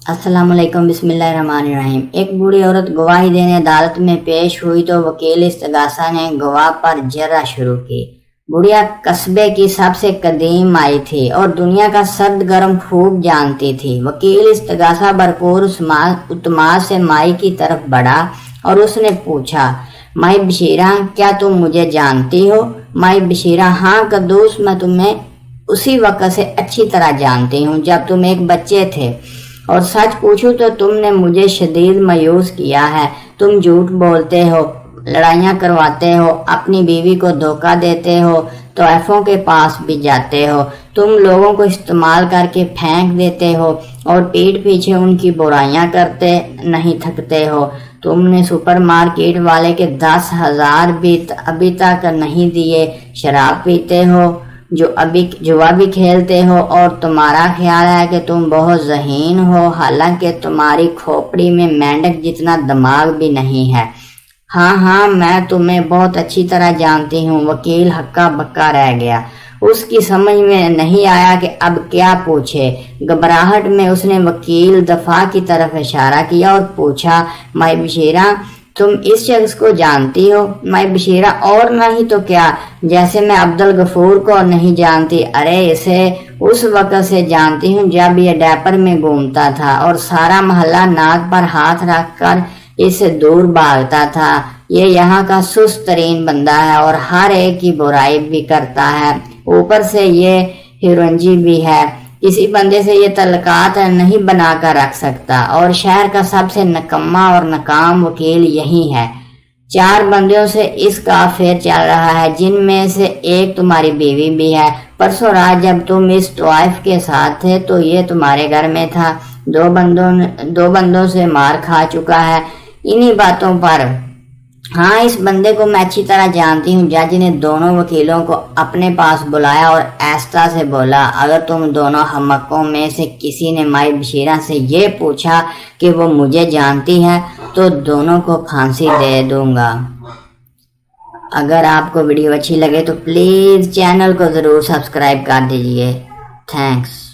अस्सलाम वालेकुम, बिस्मिल्लाहिर्रहमानिर्रहीम। एक बूढ़ी औरत गवाही देने अदालत में पेश हुई तो वकील इस्तगासा ने गवाह पर जर्रा शुरू की। बुढ़िया कस्बे की सबसे कदीम आई थी और दुनिया का सर्द गर्म खूब जानती थी। वकील इस्तगासा भरपूर उतमाद से माई की तरफ बढ़ा और उसने पूछा, माई बशीरा, क्या तुम मुझे जानती हो? माई बशीरा, हाँ कद्दूस, मैं तुम्हें उसी वक्त से अच्छी तरह जानती हूँ जब तुम एक बच्चे थे, और सच पूछूं तो तुमने मुझे शदीद मायूस किया है। तुम झूठ बोलते हो, लड़ाइयाँ करवाते हो, अपनी बीवी को धोखा देते हो, तोहफों के पास भी जाते हो, तुम लोगों को इस्तेमाल करके फेंक देते हो और पीठ पीछे उनकी बुराइयां करते नहीं थकते हो। तुमने सुपरमार्केट वाले के 10,000 भी अभी तक नहीं दिए, शराब पीते हो, जुआ भी खेलते हो और तुम्हारा ख्याल है कि तुम बहुत ज़हीन हो, हालांकि तुम्हारी खोपड़ी में मेंढक जितना दिमाग भी नहीं है। हाँ, मैं तुम्हें बहुत अच्छी तरह जानती हूँ। वकील हक्का बक्का रह गया। उसकी समझ में नहीं आया कि अब क्या पूछे। घबराहट में उसने वकील दफा की तरफ इशारा किया और पूछा, माई बशीरा, तुम इस शख्स को जानती हो? माई बशीरा, और नहीं तो क्या, जैसे मैं अब्दुल गफूर को नहीं जानती। अरे इसे उस वक्त से जानती हूँ जब ये डायपर में घूमता था और सारा मोहल्ला नाक पर हाथ रखकर इससे दूर भागता था। ये यहाँ का सुस्त तरीन बंदा है और हर एक की बुराई भी करता है, ऊपर से ये हिरंजी भी है। किसी बंदे से ये तल्लकात नहीं बना कर रख सकता और शहर का सबसे नकम्मा और नाकाम वकील यही है। 4 बंदियों से इसका अफेयर चल रहा है, जिनमें से एक तुम्हारी बीवी भी है। परसों रात जब तुम इस तवाइफ के साथ थे तो ये तुम्हारे घर में था। 2 बंदों से मार खा चुका है। इन्हीं बातों पर, हाँ, इस बंदे को मैं अच्छी तरह जानती हूँ। जज ने दोनों वकीलों को अपने पास बुलाया और आहिस्ता से बोला, अगर तुम दोनों हमकों में से किसी ने माई बशीरा से ये पूछा कि वो मुझे जानती है तो दोनों को फांसी दे दूंगा। अगर आपको वीडियो अच्छी लगे तो प्लीज़ चैनल को ज़रूर सब्सक्राइब कर दीजिए। थैंक्स।